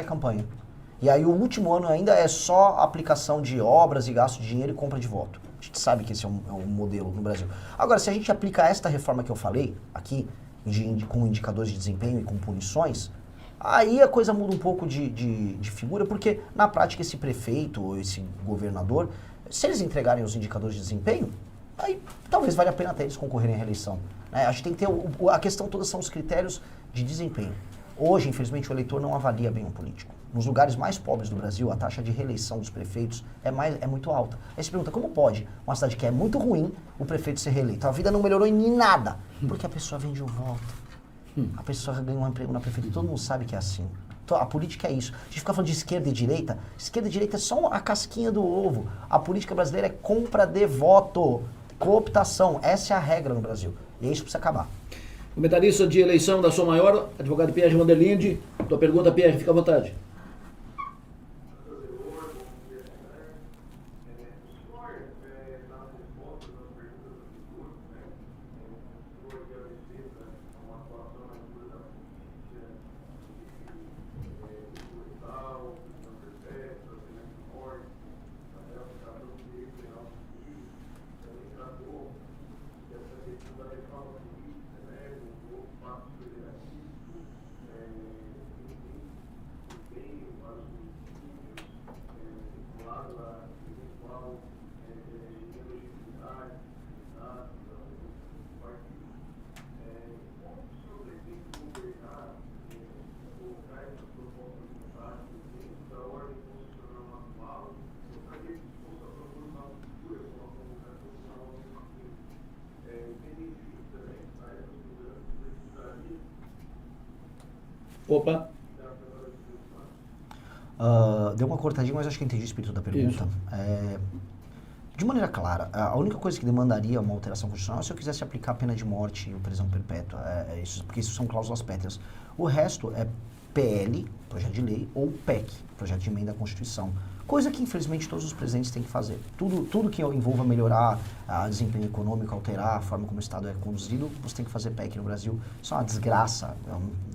campanha. E aí o último ano ainda é só aplicação de obras e gasto de dinheiro e compra de voto. A gente sabe que esse é um modelo no Brasil. Agora, se a gente aplica esta reforma que eu falei aqui, com indicadores de desempenho e com punições, aí a coisa muda um pouco de figura, porque na prática esse prefeito ou esse governador, se eles entregarem os indicadores de desempenho, aí talvez valha a pena até eles concorrerem à reeleição. Né? A gente tem que ter, a questão toda são os critérios de desempenho. Hoje, infelizmente, o eleitor não avalia bem um político. Nos lugares mais pobres do Brasil, a taxa de reeleição dos prefeitos é muito alta. Aí você pergunta, como pode uma cidade que é muito ruim, o prefeito ser reeleito? A vida não melhorou em nada, porque a pessoa vende o voto. A pessoa ganha um emprego na prefeitura, todo mundo sabe que é assim. Então, a política é isso. A gente fica falando de esquerda e direita é só a casquinha do ovo. A política brasileira é compra de voto, cooptação. Essa é a regra no Brasil. E é isso que precisa acabar. Comentarista de eleição da Som Maior, advogado Pierre Vanderlinde. Tua pergunta, Pierre, fica à vontade. Opa. Deu uma cortadinha, mas acho que entendi o espírito da pergunta. De maneira clara, a única coisa que demandaria uma alteração constitucional é se eu quisesse aplicar a pena de morte ou prisão perpétua, porque isso são cláusulas pétreas. O resto é PL, projeto de lei, ou PEC, projeto de emenda à Constituição. Coisa que, infelizmente, todos os presidentes têm que fazer. Tudo que envolva melhorar o desempenho econômico, alterar a forma como o Estado é conduzido, você tem que fazer PEC no Brasil. Isso é uma desgraça,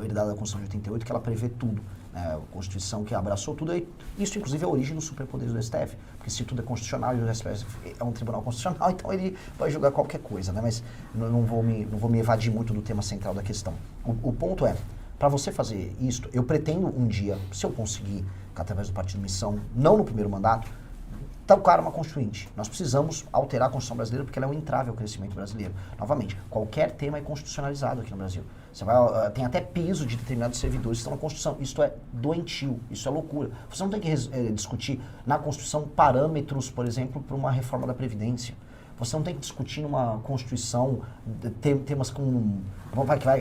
herdada da Constituição de 88, que ela prevê tudo. A Constituição que abraçou tudo, isso inclusive é a origem dos superpoderes do STF, porque se tudo é constitucional e o STF é um tribunal constitucional, então ele vai julgar qualquer coisa, né? Mas não vou me evadir muito do tema central da questão. O ponto é, para você fazer isto, eu pretendo um dia, se eu conseguir, através do Partido Missão, não no primeiro mandato, tocar uma constituinte. Nós precisamos alterar a Constituição brasileira porque ela é um entrave ao crescimento brasileiro. Novamente, qualquer tema é constitucionalizado aqui no Brasil. Tem até piso de determinados servidores que estão na Constituição. Isso é doentio, isso é loucura. Você não tem que discutir na Constituição parâmetros, por exemplo, para uma reforma da Previdência. Você não tem que discutir numa Constituição temas que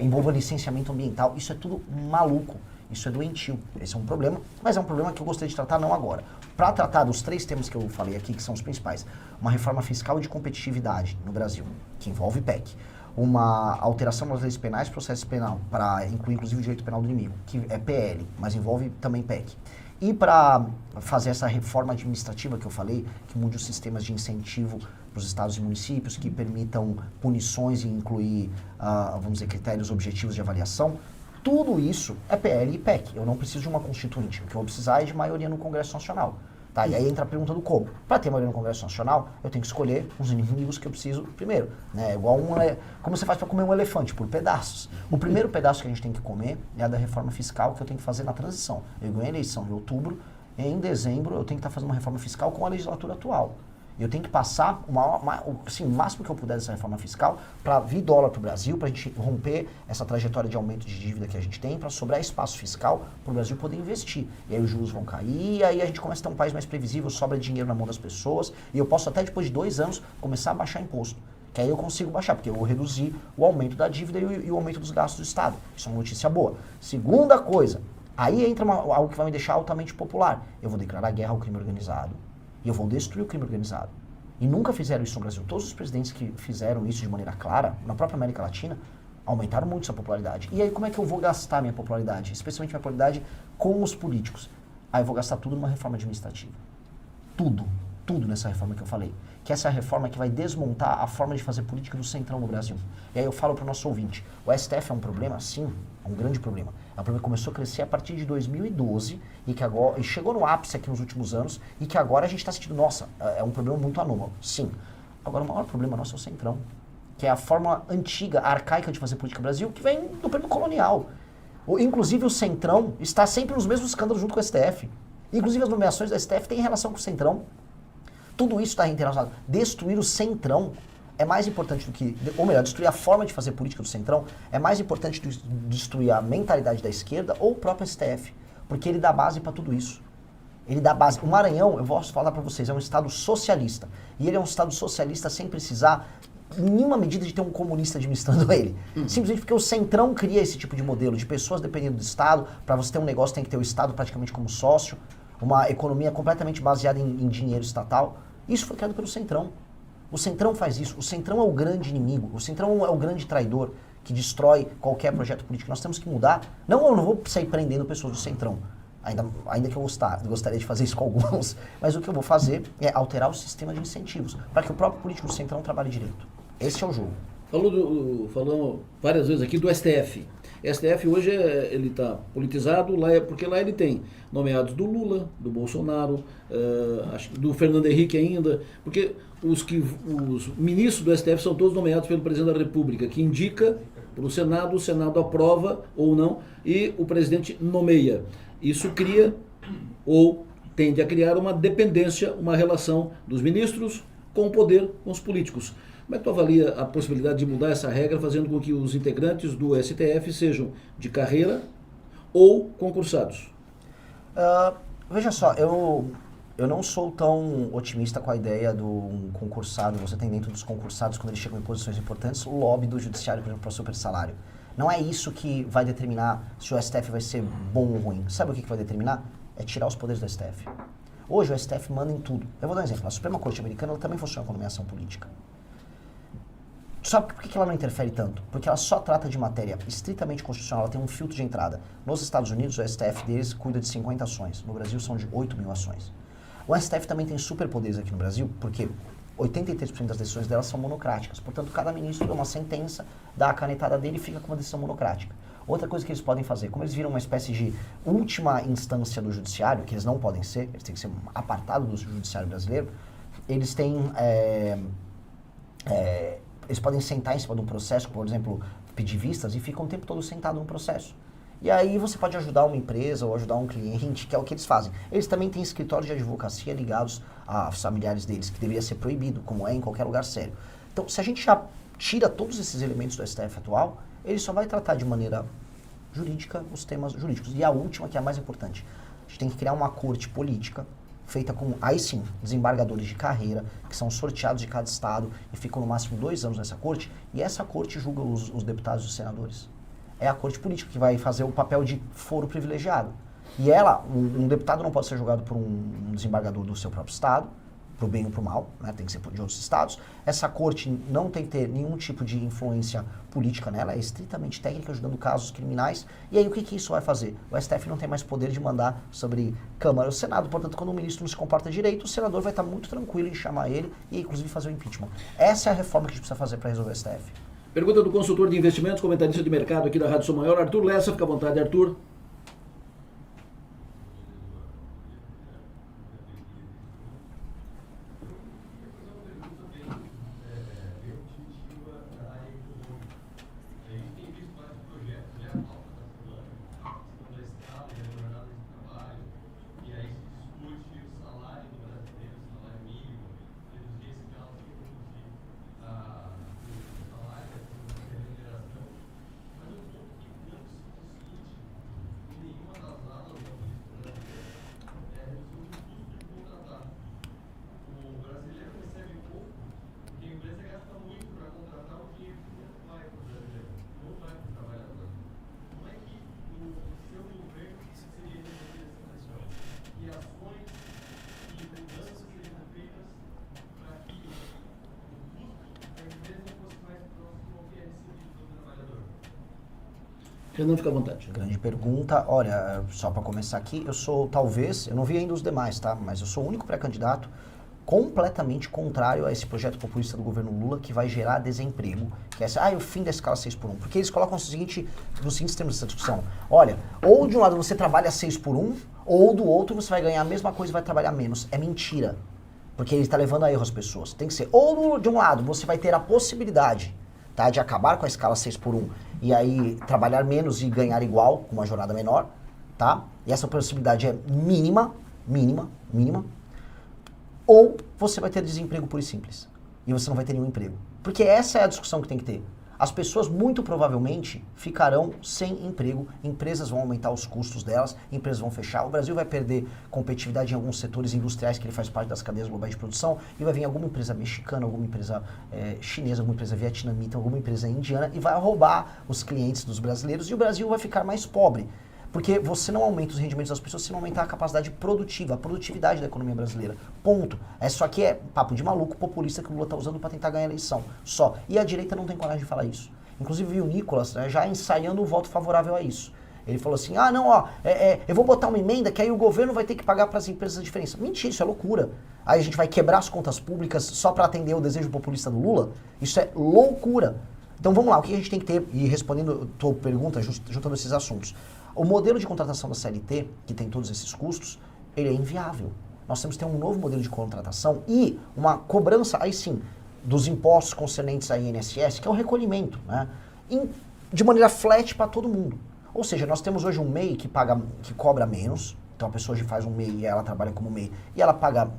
envolvam licenciamento ambiental. Isso é tudo maluco. Isso é doentio. Esse é um problema, mas é um problema que eu gostaria de tratar não agora. Para tratar dos 3 temas que eu falei aqui, que são os principais, uma reforma fiscal e de competitividade no Brasil, que envolve PEC, uma alteração das leis penais, processo penal, para incluir inclusive o direito penal do inimigo, que é PL, mas envolve também PEC. E para fazer essa reforma administrativa que eu falei, que mude os sistemas de incentivo para os estados e municípios, que permitam punições e incluir, vamos dizer, critérios objetivos de avaliação, tudo isso é PL e PEC. Eu não preciso de uma constituinte. O que eu vou precisar é de maioria no Congresso Nacional. Tá? E aí entra a pergunta do como. Para ter maioria no Congresso Nacional, eu tenho que escolher os inimigos que eu preciso primeiro. Né? Igual como você faz para comer um elefante? Por pedaços. O primeiro pedaço que a gente tem que comer é a da reforma fiscal que eu tenho que fazer na transição. Eu ganhei a eleição em outubro, em dezembro eu tenho que estar fazendo uma reforma fiscal com a legislatura atual. Eu tenho que passar o máximo que eu puder dessa reforma fiscal para vir dólar para o Brasil, para a gente romper essa trajetória de aumento de dívida que a gente tem, para sobrar espaço fiscal para o Brasil poder investir. E aí os juros vão cair, e aí a gente começa a ter um país mais previsível, sobra dinheiro na mão das pessoas, e eu posso até depois de 2 anos começar a baixar imposto. Que aí eu consigo baixar, porque eu vou reduzir o aumento da dívida e o aumento dos gastos do Estado. Isso é uma notícia boa. Segunda coisa, aí entra algo que vai me deixar altamente popular. Eu vou declarar guerra ao crime organizado. E eu vou destruir o crime organizado. E nunca fizeram isso no Brasil. Todos os presidentes que fizeram isso de maneira clara, na própria América Latina, aumentaram muito sua popularidade. E aí como é que eu vou gastar minha popularidade? Especialmente minha popularidade com os políticos. Aí eu vou gastar tudo numa reforma administrativa. Tudo. tudo nessa reforma que eu falei, que essa é a reforma que vai desmontar a forma de fazer política do Centrão no Brasil. E aí eu falo para o nosso ouvinte, o STF é um problema? Sim, é um grande problema. É um problema que começou a crescer a partir de 2012 e que agora e chegou no ápice aqui nos últimos anos e que agora a gente está sentindo, nossa, é um problema muito anômalo. Sim. Agora o maior problema nosso é o Centrão, que é a forma antiga, arcaica de fazer política no Brasil, que vem do período colonial. Inclusive o Centrão está sempre nos mesmos escândalos junto com o STF. Inclusive as nomeações do STF têm relação com o Centrão. Tudo isso está relacionado. Destruir o Centrão é mais importante do que... Ou melhor, destruir a forma de fazer política do Centrão é mais importante do que destruir a mentalidade da esquerda ou o próprio STF. Porque ele dá base para tudo isso. Ele dá base. O Maranhão, eu posso falar para vocês, é um estado socialista. E ele é um estado socialista sem precisar, em nenhuma medida, de ter um comunista administrando ele. Simplesmente porque o Centrão cria esse tipo de modelo de pessoas dependendo do Estado. Para você ter um negócio, tem que ter o Estado praticamente como sócio. Uma economia completamente baseada em dinheiro estatal. Isso foi criado pelo Centrão. O Centrão faz isso. O Centrão é o grande inimigo. O Centrão é o grande traidor que destrói qualquer projeto político. Nós temos que mudar. Não, eu não vou sair prendendo pessoas do Centrão. Ainda que eu gostaria de fazer isso com alguns. Mas o que eu vou fazer é alterar o sistema de incentivos para que o próprio político do Centrão trabalhe direito. Esse é o jogo. Falamos várias vezes aqui do STF. STF hoje ele está politizado, porque lá ele tem nomeados do Lula, do Bolsonaro, acho que do Fernando Henrique ainda, porque os ministros do STF são todos nomeados pelo presidente da República, que indica para o Senado aprova ou não, e o presidente nomeia. Isso cria, ou tende a criar, uma dependência, uma relação dos ministros com o poder, com os políticos. Como é que tu avalia a possibilidade de mudar essa regra, fazendo com que os integrantes do STF sejam de carreira ou concursados? Veja só, eu não sou tão otimista com a ideia do concursado. Você tem dentro dos concursados, quando eles chegam em posições importantes, o lobby do judiciário, por exemplo, para o super salário. Não é isso que vai determinar se o STF vai ser bom ou ruim. Sabe o que vai determinar? É tirar os poderes do STF. Hoje o STF manda em tudo. Eu vou dar um exemplo. A Suprema Corte Americana ela também funciona com nomeação política. Sabe por que ela não interfere tanto? Porque ela só trata de matéria estritamente constitucional, ela tem um filtro de entrada. Nos Estados Unidos, o STF deles cuida de 50 ações. No Brasil, são de 8 mil ações. O STF também tem superpoderes aqui no Brasil, porque 83% das decisões delas são monocráticas. Portanto, cada ministro dá uma sentença, dá a canetada dele e fica com uma decisão monocrática. Outra coisa que eles podem fazer, como eles viram uma espécie de última instância do judiciário, que eles não podem ser, eles têm que ser apartados do judiciário brasileiro, eles têm... eles podem sentar em cima de um processo, por exemplo, pedir vistas, e ficam o tempo todo sentado no processo. E aí você pode ajudar uma empresa ou ajudar um cliente, que é o que eles fazem. Eles também têm escritórios de advocacia ligados aos familiares deles, que deveria ser proibido, como é em qualquer lugar sério. Então, se a gente já tira todos esses elementos do STF atual, ele só vai tratar de maneira jurídica os temas jurídicos. E a última, que é a mais importante, a gente tem que criar uma corte política, feita com, aí sim, desembargadores de carreira, que são sorteados de cada estado e ficam no máximo 2 anos nessa corte, e essa corte julga os deputados e os senadores. É a corte política que vai fazer o papel de foro privilegiado. E ela, um deputado não pode ser julgado por um desembargador do seu próprio estado, pro bem ou pro mal, né? Tem que ser de outros estados. Essa corte não tem que ter nenhum tipo de influência política nela, é estritamente técnica, julgando casos criminais. E aí o que isso vai fazer? O STF não tem mais poder de mandar sobre Câmara ou Senado, portanto, quando o ministro não se comporta direito, o senador vai estar muito tranquilo em chamar ele e, inclusive, fazer o impeachment. Essa é a reforma que a gente precisa fazer para resolver o STF. Pergunta do consultor de investimentos, comentarista de mercado aqui da Rádio Som Maior, Arthur Lessa, fica à vontade, Arthur. Renan, fica à vontade. Grande pergunta. Olha, só para começar aqui, eu não vi ainda os demais, tá? Mas eu sou o único pré-candidato completamente contrário a esse projeto populista do governo Lula que vai gerar desemprego, que é o fim da escala 6x1. Porque eles colocam nos seguintes termos dessa discussão. Olha, ou de um lado você trabalha 6x1, ou do outro você vai ganhar a mesma coisa e vai trabalhar menos. É mentira. Porque ele está levando a erro as pessoas. Tem que ser, ou de um lado você vai ter a possibilidade, tá, de acabar com a escala 6x1 e aí trabalhar menos e ganhar igual, com uma jornada menor, tá? E essa possibilidade é mínima, ou você vai ter desemprego puro e simples. E você não vai ter nenhum emprego. Porque essa é a discussão que tem que ter. As pessoas muito provavelmente ficarão sem emprego, empresas vão aumentar os custos delas, empresas vão fechar, o Brasil vai perder competitividade em alguns setores industriais que ele faz parte das cadeias globais de produção e vai vir alguma empresa mexicana, alguma empresa chinesa, alguma empresa vietnamita, alguma empresa indiana e vai roubar os clientes dos brasileiros e o Brasil vai ficar mais pobre. Porque você não aumenta os rendimentos das pessoas se não aumentar a capacidade produtiva, a produtividade da economia brasileira. Ponto. Isso aqui é papo de maluco populista que o Lula está usando para tentar ganhar a eleição. Só. E a direita não tem coragem de falar isso. Inclusive vi o Nicolas, né, já ensaiando um voto favorável a isso. Ele falou assim, eu vou botar uma emenda que aí o governo vai ter que pagar para as empresas a diferença. Mentira, isso é loucura. Aí a gente vai quebrar as contas públicas só para atender o desejo populista do Lula? Isso é loucura. Então vamos lá, o que a gente tem que ter, e respondendo a tua pergunta, juntando esses assuntos. O modelo de contratação da CLT, que tem todos esses custos, ele é inviável. Nós temos que ter um novo modelo de contratação e uma cobrança, aí sim, dos impostos concernentes à INSS, que é o recolhimento, né? De maneira flat para todo mundo. Ou seja, nós temos hoje um MEI que cobra menos, então a pessoa hoje faz um MEI e ela trabalha como MEI e ela paga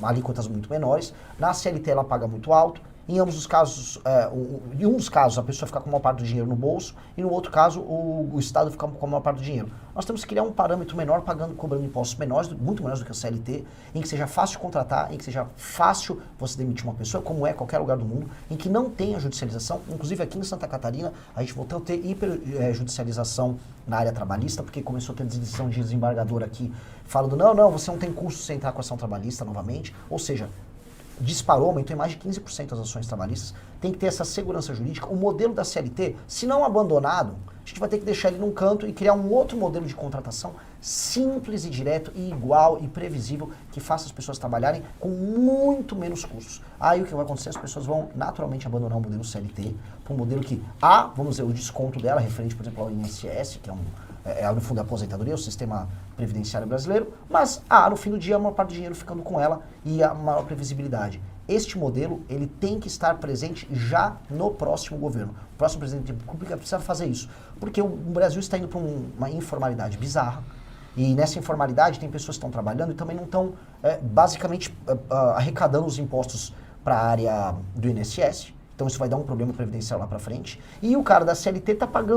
alíquotas muito menores, na CLT ela paga muito alto. Em ambos os casos, em um dos casos a pessoa fica com a maior parte do dinheiro no bolso e no outro caso o Estado fica com a maior parte do dinheiro. Nós temos que criar um parâmetro menor, cobrando impostos menores, muito menores do que a CLT, em que seja fácil contratar, em que seja fácil você demitir uma pessoa, como é qualquer lugar do mundo, em que não tenha judicialização. Inclusive aqui em Santa Catarina, a gente voltou a ter hiperjudicialização na área trabalhista, porque começou a ter decisão de desembargador aqui, falando, não, você não tem custo sem entrar com a ação trabalhista novamente, ou seja, disparou, aumentou em mais de 15% as ações trabalhistas, tem que ter essa segurança jurídica. O modelo da CLT, se não abandonado, a gente vai ter que deixar ele num canto e criar um outro modelo de contratação simples e direto e igual e previsível que faça as pessoas trabalharem com muito menos custos. Aí o que vai acontecer? As pessoas vão naturalmente abandonar o modelo CLT para um modelo que, vamos dizer, o desconto dela, referente, por exemplo, ao INSS, que é no fundo a aposentadoria, o sistema previdenciário brasileiro, mas no fim do dia a maior parte do dinheiro ficando com ela e a maior previsibilidade. Este modelo, ele tem que estar presente já no próximo governo. O próximo presidente da República precisa fazer isso, porque o Brasil está indo para uma informalidade bizarra, e nessa informalidade tem pessoas que estão trabalhando e também não estão, basicamente, arrecadando os impostos para a área do INSS, então isso vai dar um problema previdenciário lá para frente, e o cara da CLT está pagando